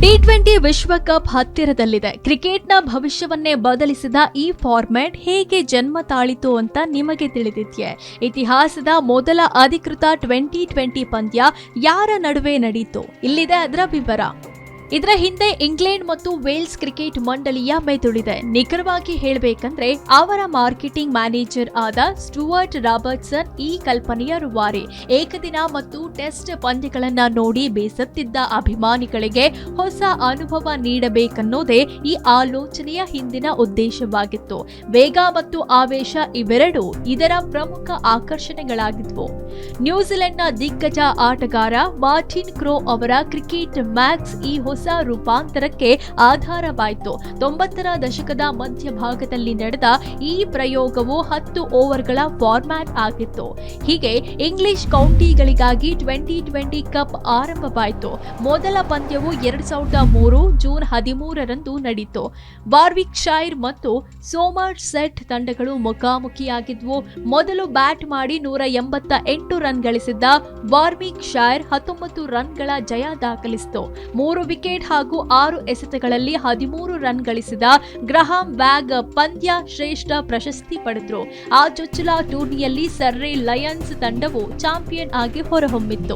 T20 ವಿಶ್ವಕಪ್ ಹತ್ತಿರದಲ್ಲಿದೆ. ಕ್ರಿಕೆಟ್ನ ಭವಿಷ್ಯವನ್ನೇ ಬದಲಿಸಿದ ಈ ಫಾರ್ಮ್ಯಾಟ್ ಹೇಗೆ ಜನ್ಮ ತಾಳಿತು ಅಂತ ನಿಮಗೆ ತಿಳಿದಿದೆಯೇ? ಇತಿಹಾಸದ ಮೊದಲ ಅಧಿಕೃತ ಟಿ20 ಪಂದ್ಯ ಯಾರ ನಡುವೆ ನಡೆಯಿತು? ಇಲ್ಲಿದೆ ಅದರ ವಿವರ. ಇದರ ಹಿಂದೆ ಇಂಗ್ಲೆಂಡ್ ಮತ್ತು ವೇಲ್ಸ್ ಕ್ರಿಕೆಟ್ ಮಂಡಳಿಯ ಮೆದುಳಿದೆ. ನಿಖರವಾಗಿ ಹೇಳಬೇಕಂದ್ರೆ ಅವರ ಮಾರ್ಕೆಟಿಂಗ್ ಮ್ಯಾನೇಜರ್ ಆದ ಸ್ಟುವರ್ಟ್ ರಾಬರ್ಟ್ಸನ್ ಈ ಕಲ್ಪನೆಯ ರೂವಾರಿ. ಏಕದಿನ ಮತ್ತು ಟೆಸ್ಟ್ ಪಂದ್ಯಗಳನ್ನ ನೋಡಿ ಬೇಸತ್ತಿದ್ದ ಅಭಿಮಾನಿಗಳಿಗೆ ಹೊಸ ಅನುಭವ ನೀಡಬೇಕನ್ನೋದೇ ಈ ಆಲೋಚನೆಯ ಹಿಂದಿನ ಉದ್ದೇಶವಾಗಿತ್ತು. ವೇಗ ಮತ್ತು ಆವೇಶ ಇವೆರಡೂ ಇದರ ಪ್ರಮುಖ ಆಕರ್ಷಣೆಗಳಾಗಿದ್ವು. ನ್ಯೂಜಿಲೆಂಡ್ನ ದಿಗ್ಗಜ ಆಟಗಾರ ಮಾರ್ಟಿನ್ ಕ್ರೋ ಅವರ ಕ್ರಿಕೆಟ್ ಮ್ಯಾಕ್ಸ್ ಈ ಹೊಸ ರೂಪಾಂತರಕ್ಕೆ ಆಧಾರವಾಯಿತು. 90ರ ದಶಕದ ಮಧ್ಯಭಾಗದಲ್ಲಿ ನಡೆದ ಈ ಪ್ರಯೋಗವು 10 ಓವರ್ಗಳ ಫಾರ್ಮ್ಯಾಟ್ ಆಗಿತ್ತು. ಹೀಗೆ ಇಂಗ್ಲಿಷ್ ಕೌಂಟಿಗಳಿಗಾಗಿ ಟಿ20 ಕಪ್ ಆರಂಭವಾಯಿತು. ಮೊದಲ ಪಂದ್ಯವು 2003 ಜೂನ್ 13ರಂದು ನಡೆಯಿತು. ವಾರ್ವಿಕ್ಶೈರ್ ಮತ್ತು ಸೋಮರ್ಸೆಟ್ ತಂಡಗಳು ಮುಖಾಮುಖಿಯಾಗಿದ್ವು. ಮೊದಲು ಬ್ಯಾಟ್ ಮಾಡಿ 188 ರನ್ ಗಳಿಸಿದ್ದ ವಾರ್ವಿಕ್ಶೈರ್ 19 ರನ್ಗಳ ಜಯ ದಾಖಲಿಸಿತು. 3 ವಿಕೆಟ್ ಹಾಗೂ 6 ಎಸೆತಗಳಲ್ಲಿ 13 ರನ್ ಗಳಿಸಿದ ಗ್ರಹಾಂ ವ್ಯಾಗ್ ಪಂದ್ಯ ಶ್ರೇಷ್ಠ ಪ್ರಶಸ್ತಿ ಪಡೆದರು. ಆ ಚೊಚ್ಚಲ ಟೂರ್ನಿಯಲ್ಲಿ ಸರ್ರೆ ಲಯನ್ಸ್ ತಂಡವು ಚಾಂಪಿಯನ್ ಆಗಿ ಹೊರಹೊಮ್ಮಿತ್ತು.